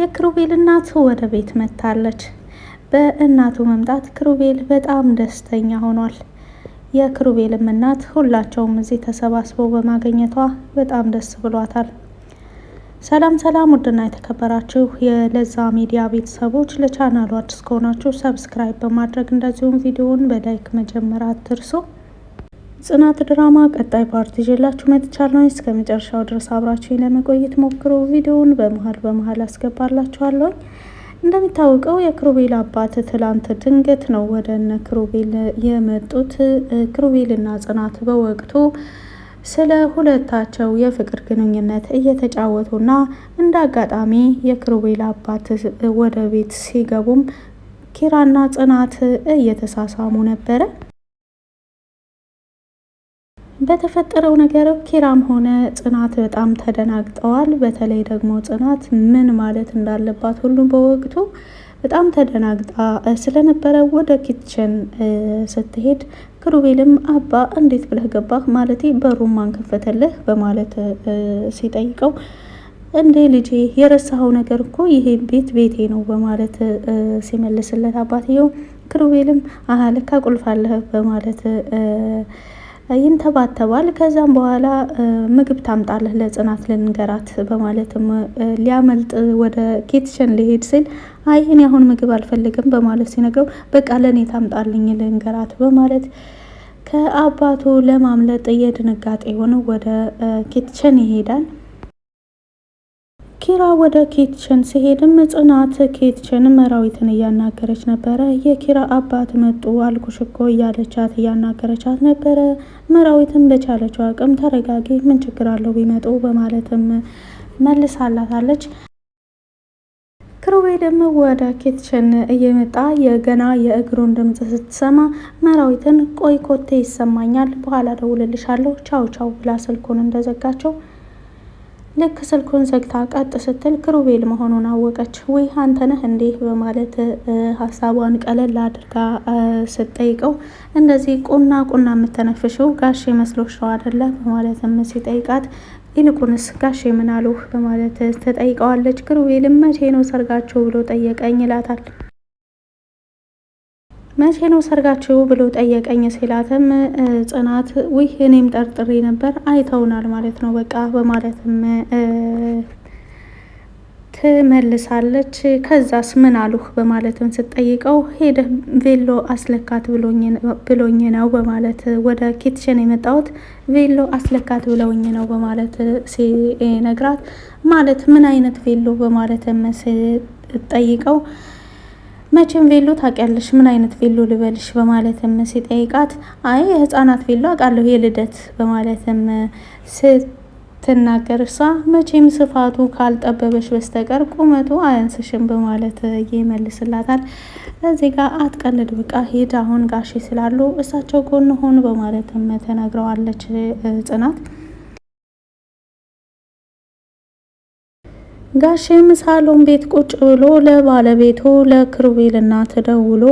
የክሩቤል እናት ወደ ቤት መጥታለች። በእናቱ መምጣት ክሩቤል በጣም ደስተኛ ሆኗል። የክሩቤልም እናት ሁላቸውም እዚህ ተሰባስበው በማግኘቷ በጣም ደስ ብሏታል። ሰላም ሰላም! ውድና የተከበራችሁ የለዛ ሚዲያ ቤተሰቦች ለቻናሉ አዲስ ከሆናችሁ ሰብስክራይብ በማድረግ እንደዚሁም ቪዲዮውን በላይክ መጀመር አትርሱ። ጽናት ድራማ ቀጣይ ፓርት ይዤላችሁ መጥቻለሁ። እስከ መጨረሻው ድረስ አብራችሁ ለመቆየት ሞክሩ። ቪዲዮውን በመሀል አስገባላችኋለሁ። እንደሚታወቀው የክሩቤል አባት ትላንት ድንገት ነው ወደ እነ ክሩቤል የመጡት። ክሩቤልና ጽናት በወቅቱ ስለ ሁለታቸው የፍቅር ግንኙነት እየተጫወቱና እንደ አጋጣሚ የክሩቤል አባት ወደ ቤት ሲገቡም ኪራና ጽናት እየተሳሳሙ ነበረ። በተፈጠረው ነገር ኪራም ሆነ ጽናት በጣም ተደናግጠዋል። በተለይ ደግሞ ጽናት ምን ማለት እንዳለባት ሁሉም በወቅቱ በጣም ተደናግጣ ስለነበረ ወደ ኪችን ስትሄድ ክሩቤልም አባ እንዴት ብለህ ገባህ? ማለቴ በሩን ማን ከፈተልህ? በማለት ሲጠይቀው እንዴ ልጄ የረሳኸው ነገር እኮ ይሄ ቤቴ ነው በማለት ሲመልስለት አባትየው ክሩቤልም ልካ ቁልፍ አለህ በማለት ይንተባተባል። ከዛም በኋላ ምግብ ታምጣለህ ለጽናት ልንገራት በማለትም ሊያመልጥ ወደ ኪትchen ሊሄድ ሲል አይ እኔ አሁን ምግብ አልፈልግም በማለት ሲነግረው በቃ ለኔ ታምጣልኝ ልንገራት በማለት ከአባቱ ለማምለጥ የድንጋጤ ሆነ ወደ ኪትchen ይሄዳል። ኪራ ወደ ኪትchen ሲሄድም ጽናት ኪትchen መራዊትን እያናገረች ነበረ። የኪራ አባት መጡ አልኩሽ እኮ እያለቻት እያናገረቻት ነበረ። መራዊትን በቻለችው አቅም ተረጋጊ፣ ምን ችግር አለው ቢመጡ በማለትም መልሳላታለች። ክሩቤልም ወደ ኪትchen እየመጣ የገና የእግሩን ድምጽ ስትሰማ መራዊትን ቆይ ኮቴ ይሰማኛል፣ በኋላ ደውልልሻለሁ፣ ቻው ቻው ብላ ስልኩን እንደዘጋቸው ልክ ስልኩን ዘግታ ቀጥ ስትል ክሩቤል መሆኑን አወቀች። ወይ አንተ ነህ እንዴ በማለት ሀሳቧን ቀለል አድርጋ ስትጠይቀው እንደዚህ ቁና የምተነፍሽው ጋሼ መስሎሽ ነው አይደለ በማለትም ሲጠይቃት ይልቁንስ ጋሼ ምን አሉህ በማለት ተጠይቀዋለች። ክሩቤልም መቼ ነው ሰርጋችሁ ብሎ ጠየቀኝ ይላታል። መቼ ነው ሰርጋችሁ ብሎ ጠየቀኝ ሲላትም ጽናት ውይ እኔም ጠርጥሬ ነበር አይተውናል ማለት ነው በቃ በማለትም ትመልሳለች። ከዛስ ምን አሉህ በማለትም ስትጠይቀው ሄደህ ቬሎ አስለካት ብሎኝ ነው በማለት ወደ ኪትchen የመጣሁት ቬሎ አስለካት ብለውኝ ነው በማለት ሲነግራት ማለት ምን አይነት ቬሎ በማለትም ስትጠይቀው መቼም ቬሎ ታውቂያለሽ ምን አይነት ቬሎ ልበልሽ በማለትም ሲጠይቃት አይ የህፃናት ቬሎ አውቃለሁ የልደት በማለትም ስትናገር እሷ መቼም ስፋቱ ካልጠበበሽ በስተቀር ቁመቱ አያንስሽም በማለት ይመልስላታል። እዚህ ጋር አትቀልድ በቃ ሂድ አሁን ጋሼ ስላሉ እሳቸው ጎን ሆኑ በማለትም ተናግረዋለች ጽናት። ጋሼም ሳሎን ቤት ቁጭ ብሎ ለባለቤቱ ለክሩቤል እናት ደውሎ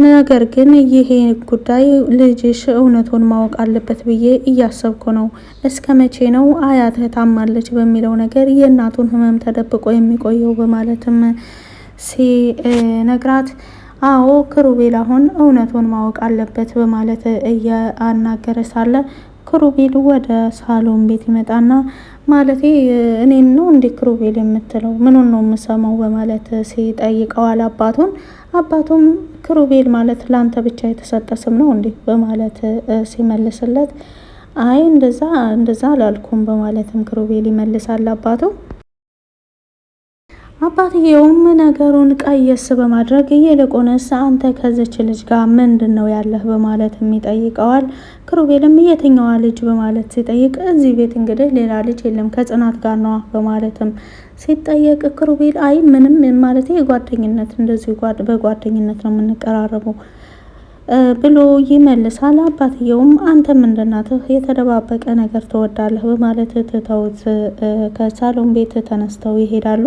ነገር ግን ይሄ ጉዳይ ልጅሽ እውነቱን ማወቅ አለበት ብዬ እያሰብኩ ነው። እስከ መቼ ነው አያትህ ታማለች በሚለው ነገር የእናቱን ህመም ተደብቆ የሚቆየው በማለትም ሲነግራት አዎ ክሩቤል አሁን እውነቱን ማወቅ አለበት በማለት እያናገረ ሳለ ክሩቤል ወደ ሳሎን ቤት ይመጣና ማለቴ እኔን ነው እንዴ ክሩቤል የምትለው ምኑን ነው የምሰማው በማለት ሲጠይቀዋል አባቱም ክሩቤል ማለት ላንተ ብቻ የተሰጠ ስም ነው እንዴ በማለት ሲመልስለት አይ እንደዛ አላልኩም በማለትም ክሩቤል ይመልሳል አባትየውም ነገሩን ቀየስ በማድረግ ይልቁንስ አንተ ከዚች ልጅ ጋር ምንድነው ያለህ በማለት ይጠይቀዋል። ክሩቤልም የትኛዋ ልጅ በማለት ሲጠይቅ እዚህ ቤት እንግዲህ ሌላ ልጅ የለም ከጽናት ጋር ነው በማለትም ሲጠየቅ ክሩቤል አይ ምንም ማለት የጓደኝነት እንደዚህ በጓደኝነት ነው የምንቀራረበው ብሎ ይመልሳል። አባትየውም አንተ ምንድናትህ የተደባበቀ ነገር ትወዳለህ በማለት ትተውት ከሳሎን ቤት ተነስተው ይሄዳሉ።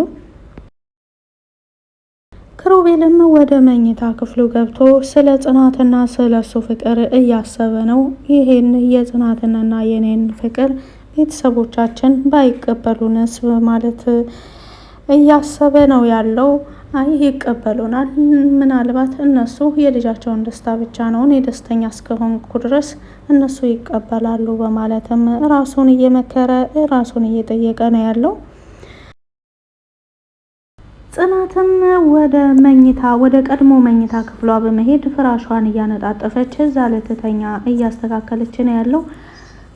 ክሩቤልም ወደ መኝታ ክፍሉ ገብቶ ስለ ጽናትና ስለ እሱ ፍቅር እያሰበ ነው። ይሄን የጽናትንና የኔን ፍቅር ቤተሰቦቻችን ባይቀበሉንስ በማለት እያሰበ ነው ያለው። አይ ይቀበሉናል፣ ምናልባት እነሱ የልጃቸውን ደስታ ብቻ ነው፣ እኔ ደስተኛ እስከሆንኩ ድረስ እነሱ ይቀበላሉ በማለትም ራሱን እየመከረ ራሱን እየጠየቀ ነው ያለው። ጽናትም ወደ ቀድሞ መኝታ ክፍሏ በመሄድ ፍራሿን እያነጣጠፈች እዛ ልትተኛ እያስተካከለች ነው ያለው።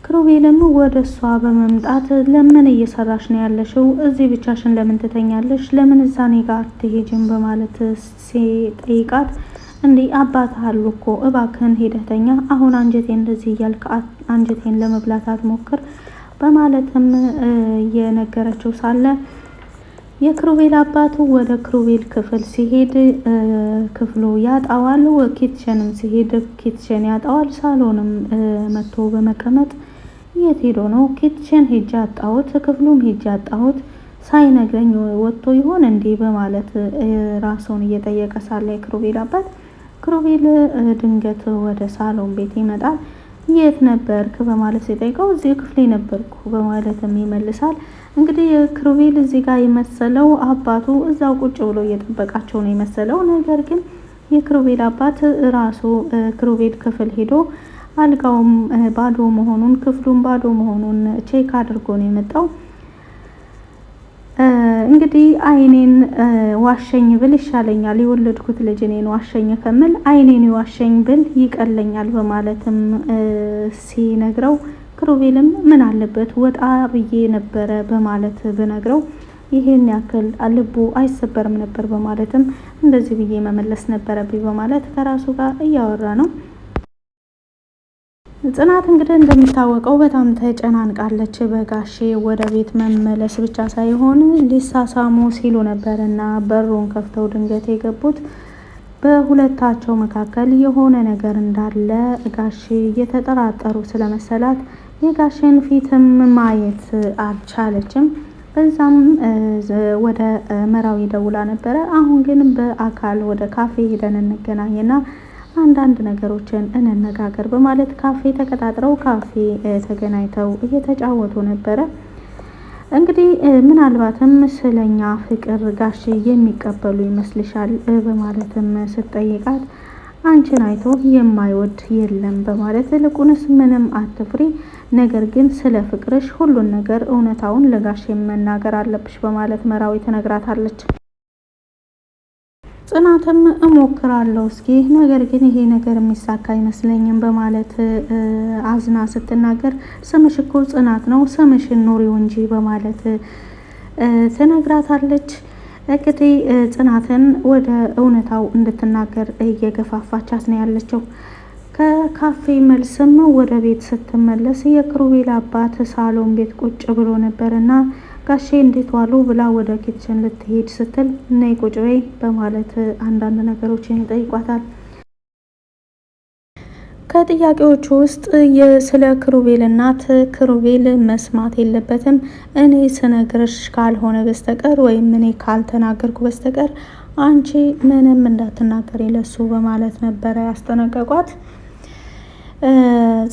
ክሩቤልም ወደ እሷ በመምጣት ለምን እየሰራሽ ነው ያለሽው? እዚህ ብቻሽን ለምን ትተኛለሽ? ለምን እዛ እኔ ጋር አትሄጂም? በማለት ሲጠይቃት እንዲህ አባት አሉ እኮ እባክህን ሄደህ ተኛ፣ አሁን አንጀቴን እንደዚህ እያልክ አንጀቴን ለመብላት አትሞክር በማለትም እየነገረችው ሳለ የክሩቤል አባቱ ወደ ክሩቤል ክፍል ሲሄድ ክፍሉ ያጣዋል። ኪትሸንም ሲሄድ ኪትሸን ያጣዋል። ሳሎንም መጥቶ በመቀመጥ የት ሄዶ ነው? ኪትሸን ሄጄ አጣሁት፣ ክፍሉም ሄጄ አጣሁት፣ ሳይነግረኝ ወጥቶ ይሆን እንዴ? በማለት ራሱን እየጠየቀ ሳለ የክሩቤል አባት ክሩቤል ድንገት ወደ ሳሎን ቤት ይመጣል። የት ነበርክ? በማለት ሲጠይቀው እዚህ ክፍሌ ነበርኩ በማለትም ይመልሳል። እንግዲህ ክሩቤል እዚህ ጋር የመሰለው አባቱ እዛው ቁጭ ብሎ እየጠበቃቸው ነው የመሰለው። ነገር ግን የክሩቤል አባት ራሱ ክሩቤል ክፍል ሄዶ አልጋውም ባዶ መሆኑን ክፍሉም ባዶ መሆኑን ቼክ አድርጎ ነው የመጣው። እንግዲህ አይኔን ዋሸኝ ብል ይሻለኛል፣ የወለድኩት ልጅ እኔን ዋሸኝ ከምል አይኔን ዋሸኝ ብል ይቀለኛል በማለትም ሲነግረው ክሩቤልም ምን አለበት ወጣ ብዬ ነበረ በማለት ብነግረው ይሄን ያክል ልቡ አይሰበርም ነበር በማለትም እንደዚህ ብዬ መመለስ ነበረብኝ በማለት ከራሱ ጋር እያወራ ነው። ጽናት እንግዲህ እንደሚታወቀው በጣም ተጨናንቃለች። በጋሼ ወደ ቤት መመለስ ብቻ ሳይሆን ሊሳሳሙ ሲሉ ነበርና በሩን ከፍተው ድንገት የገቡት በሁለታቸው መካከል የሆነ ነገር እንዳለ ጋሼ እየተጠራጠሩ ስለመሰላት የጋሼን ፊትም ማየት አልቻለችም። በዛም ወደ መራዊ ደውላ ነበረ። አሁን ግን በአካል ወደ ካፌ ሄደን እንገናኝና አንዳንድ ነገሮችን እንነጋገር በማለት ካፌ ተቀጣጥረው ካፌ ተገናኝተው እየተጫወቱ ነበረ። እንግዲህ ምናልባትም ስለኛ ፍቅር ጋሼ የሚቀበሉ ይመስልሻል? በማለትም ስትጠይቃት አንቺን አይቶ የማይወድ የለም በማለት ይልቁንስ ምንም አትፍሪ፣ ነገር ግን ስለ ፍቅርሽ ሁሉን ነገር እውነታውን ለጋሼ መናገር አለብሽ በማለት መራዊ ትነግራታለች። ጽናትም እሞክራለሁ እስኪ፣ ነገር ግን ይሄ ነገር የሚሳካ አይመስለኝም በማለት አዝና ስትናገር ስምሽ እኮ ጽናት ነው፣ ስምሽን ኑሪው እንጂ በማለት ትነግራታለች። እንግዲህ ጽናትን ወደ እውነታው እንድትናገር እየገፋፋቻት ነው ያለችው። ከካፌ መልስም ወደ ቤት ስትመለስ የክሩቤል አባት ሳሎን ቤት ቁጭ ብሎ ነበርና ጋሼ እንዴት ዋሉ ብላ ወደ ኪችን ልትሄድ ስትል ነይ ቁጭ በይ በማለት አንዳንድ ነገሮችን ይጠይቋታል። ከጥያቄዎቹ ውስጥ ስለ ክሩቤል እናት ክሩቤል መስማት የለበትም፣ እኔ ስነግርሽ ካልሆነ በስተቀር ወይም እኔ ካልተናገርኩ በስተቀር አንቺ ምንም እንዳትናገሪ ለሱ በማለት ነበረ ያስጠነቀቋት።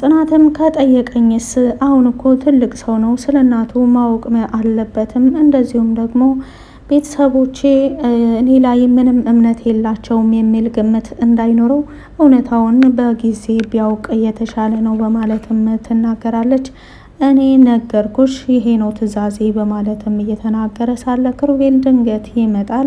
ጽናትም ከጠየቀኝስ አሁን እኮ ትልቅ ሰው ነው፣ ስለ እናቱ ማወቅ አለበትም፣ እንደዚሁም ደግሞ ቤተሰቦቼ እኔ ላይ ምንም እምነት የላቸውም የሚል ግምት እንዳይኖረው እውነታውን በጊዜ ቢያውቅ የተሻለ ነው በማለትም ትናገራለች። እኔ ነገርኩሽ፣ ይሄ ነው ትዕዛዜ በማለትም እየተናገረ ሳለ ክሩቤል ድንገት ይመጣል።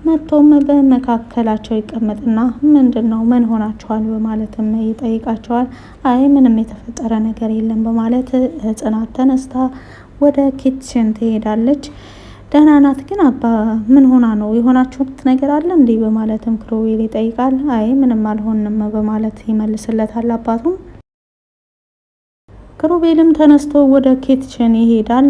መጥቶም በመካከላቸው ይቀመጥና ምንድን ነው ምን ሆናችኋል በማለትም ይጠይቃቸዋል። አይ ምንም የተፈጠረ ነገር የለም በማለት ጽናት ተነስታ ወደ ኪችን ትሄዳለች። ደህና ናት ግን አባ ምን ሆና ነው? የሆናችሁት ነገር አለ እንዲህ በማለትም ክሩቤል ይጠይቃል። አይ ምንም አልሆንም በማለት ይመልስለታል አባቱም። ክሩቤልም ተነስቶ ወደ ኪችን ይሄዳል።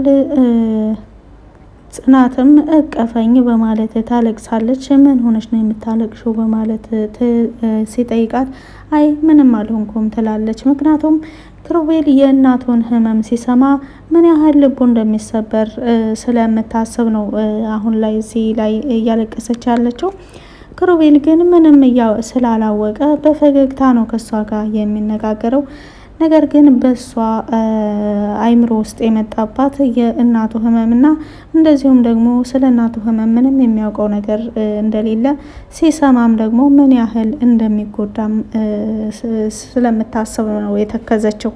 ጽናትም እቀፈኝ በማለት ታለቅሳለች። ምን ሆነች ነው የምታለቅሽው በማለት ሲጠይቃት አይ ምንም አልሆንኩም ትላለች። ምክንያቱም ክሩቤል የእናቱን ሕመም ሲሰማ ምን ያህል ልቡ እንደሚሰበር ስለምታስብ ነው አሁን ላይ እዚህ ላይ እያለቀሰች ያለችው። ክሩቤል ግን ምንም ስላላወቀ በፈገግታ ነው ከሷ ጋር የሚነጋገረው። ነገር ግን በሷ አይምሮ ውስጥ የመጣባት የእናቱ ህመምና እንደዚሁም ደግሞ ስለ እናቱ ህመም ምንም የሚያውቀው ነገር እንደሌለ ሲሰማም ደግሞ ምን ያህል እንደሚጎዳም ስለምታስብ ነው የተከዘችው።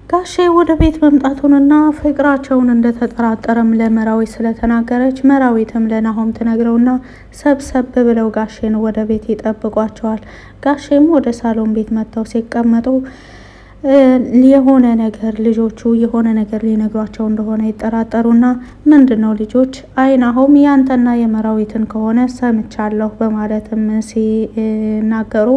ጋሼ ወደ ቤት መምጣቱንና ፍቅራቸውን እንደተጠራጠረም ለመራዊት ስለተናገረች መራዊትም ለናሆም ትነግረውና ሰብሰብ ብለው ጋሼን ወደ ቤት ይጠብቋቸዋል። ጋሼም ወደ ሳሎን ቤት መጥተው ሲቀመጡ የሆነ ነገር ልጆቹ የሆነ ነገር ሊነግሯቸው እንደሆነ ይጠራጠሩና ምንድን ነው ልጆች? አይ ናሆም ያንተና የመራዊትን ከሆነ ሰምቻለሁ በማለትም ሲናገሩ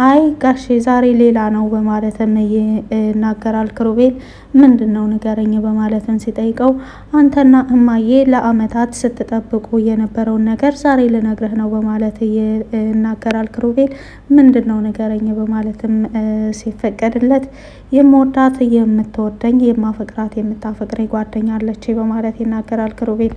አይ ጋሼ ዛሬ ሌላ ነው በማለትም ይናገራል። ክሩቤል ምንድን ነው ንገረኝ በማለትም ሲጠይቀው አንተና እማዬ ለአመታት ስትጠብቁ የነበረውን ነገር ዛሬ ልነግርህ ነው በማለት ይናገራል። ክሩቤል ምንድን ነው ንገረኝ በማለትም ሲፈቀድለት የምወዳት የምትወደኝ የማፈቅራት የምታፈቅረኝ ጓደኛ አለች በማለት ይናገራል ክሩቤል።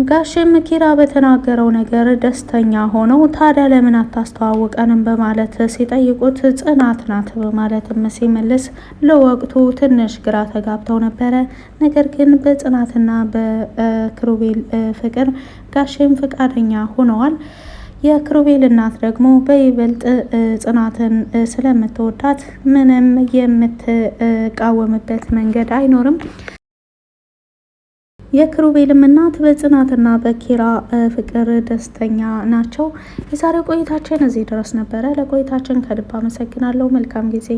ጋሽም ኪራ በተናገረው ነገር ደስተኛ ሆነው ታዲያ ለምን አታስተዋውቀንም በማለት ሲጠይቁት ጽናት ናት በማለትም ሲመልስ ለወቅቱ ትንሽ ግራ ተጋብተው ነበረ። ነገር ግን በጽናትና በክሩቤል ፍቅር ጋሽም ፍቃደኛ ሆነዋል። የክሩቤል እናት ደግሞ በይበልጥ ጽናትን ስለምትወዳት ምንም የምትቃወምበት መንገድ አይኖርም። የክሩቤልም እናት በጽናትና በኪራ ፍቅር ደስተኛ ናቸው። የዛሬው ቆይታችን እዚህ ድረስ ነበረ። ለቆይታችን ከልብ አመሰግናለሁ። መልካም ጊዜ